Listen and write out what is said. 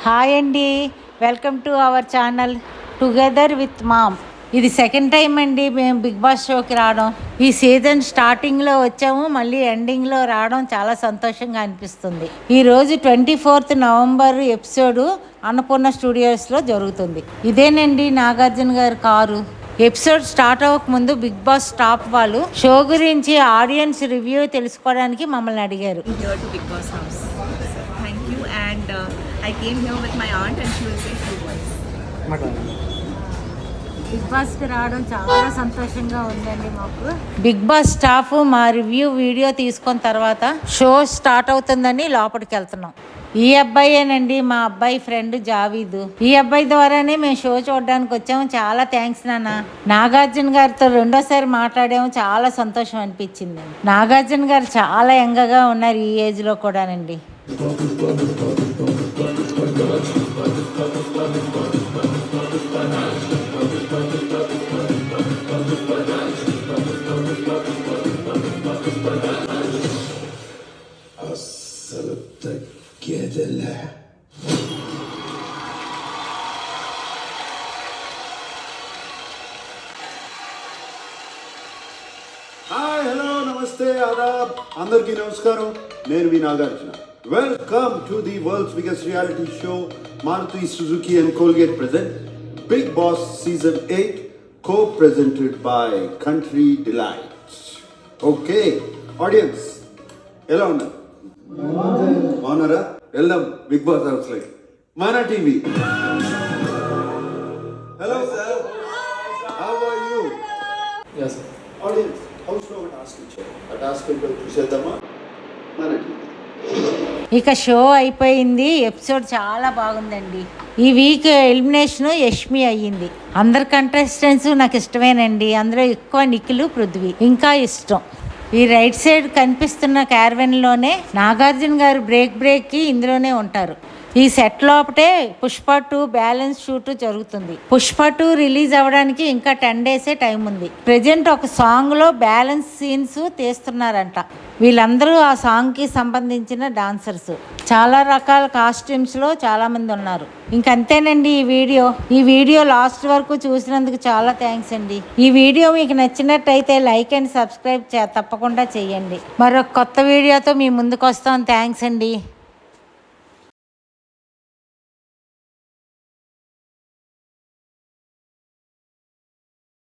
Hi అండి, welcome to our channel together with ma'am. ఇది second time అండి మేము బిగ్ బాస్ షోకి రావడం. ఈ సీజన్ స్టార్టింగ్లో వచ్చాము, మళ్ళీ ఎండింగ్లో రావడం చాలా సంతోషంగా అనిపిస్తుంది. ఈరోజు 24th నవంబర్ ఎపిసోడు అన్నపూర్ణ స్టూడియోస్లో జరుగుతుంది. ఇదేనండి నాగార్జున గారి కారు. ఎపిసోడ్ స్టార్ట్ అవ్వకముందు బిగ్ బాస్ స్టాఫ్ వాళ్ళు షో గురించి ఆడియన్స్ రివ్యూ తెలుసుకోవడానికి మమ్మల్ని అడిగారు. I came here with my aunt and she will say few words. Big బాస్కి రావడం చాలా సంతోషంగా ఉందండి మాకు. బిగ్ బాస్ స్టాఫ్ మా రివ్యూ వీడియో తీసుకున్న తర్వాత షో స్టార్ట్ అవుతుందని లోపలికి వెళ్తున్నాం. ఈ అబ్బాయేనండి మా అబ్బాయి ఫ్రెండ్ జావీదు. ఈ అబ్బాయి ద్వారానే మేము షో చూడడానికి వచ్చాము. చాలా థ్యాంక్స్ నాన్న. నాగార్జున గారితో రెండోసారి మాట్లాడాము, చాలా సంతోషం అనిపించింది. నాగార్జున గారు చాలా యంగగా ఉన్నారు ఈ ఏజ్లో కూడానండి. హాయ్, హలో, నమస్తే, ఆదాబ్, అందరికీ నమస్కారం. నేను మీ Nagarjuna. Welcome to the world's biggest reality show. Maruti Suzuki and Colgate present big boss season 8, co-presented by Country Delights. Okay audience, ఎలా ఉన్నారు? బాగున్నారా? వెళ్దాం బిగ్ బాస్ హౌస్ లైక్ మన TV. Hello sir, how are you? yes sir. Audience house లో ఒక task ఇచ్చారు. ఆ task ఏంటో చూసేద్దామా? మన టీవీ. ఇక షో అయిపోయింది. ఎపిసోడ్ చాలా బాగుందండి. ఈ వీక్ ఎలిమినేషన్ యష్మి అయ్యింది. అందరు కంటెస్టెంట్స్ నాకు ఇష్టమేనండి. అందులో ఎక్కువ నిఖిల్, పృథ్వీ ఇంకా ఇష్టం. ఈ రైట్ సైడ్ కనిపిస్తున్న క్యారవెన్లోనే నాగార్జున గారు బ్రేక్కి ఇందులోనే ఉంటారు. ఈ సెట్ లోపటే పుష్ప 2 బ్యాలెన్స్ షూట్ జరుగుతుంది. పుష్ప 2 రిలీజ్ అవ్వడానికి ఇంకా 10 డేసే టైం ఉంది. ప్రజెంట్ ఒక సాంగ్లో బ్యాలెన్స్ సీన్స్ తీస్తున్నారంట. వీళ్ళందరూ ఆ సాంగ్కి సంబంధించిన డాన్సర్స్. చాలా రకాల కాస్ట్యూమ్స్లో చాలామంది ఉన్నారు. ఇంకంతేనండి ఈ వీడియో లాస్ట్ వరకు చూసినందుకు చాలా థ్యాంక్స్ అండి. ఈ వీడియో మీకు నచ్చినట్టయితే లైక్ అండ్ సబ్స్క్రైబ్ తప్పకుండా చేయండి. మరొక కొత్త వీడియోతో మీ ముందుకు వస్తాం. థ్యాంక్స్ అండి.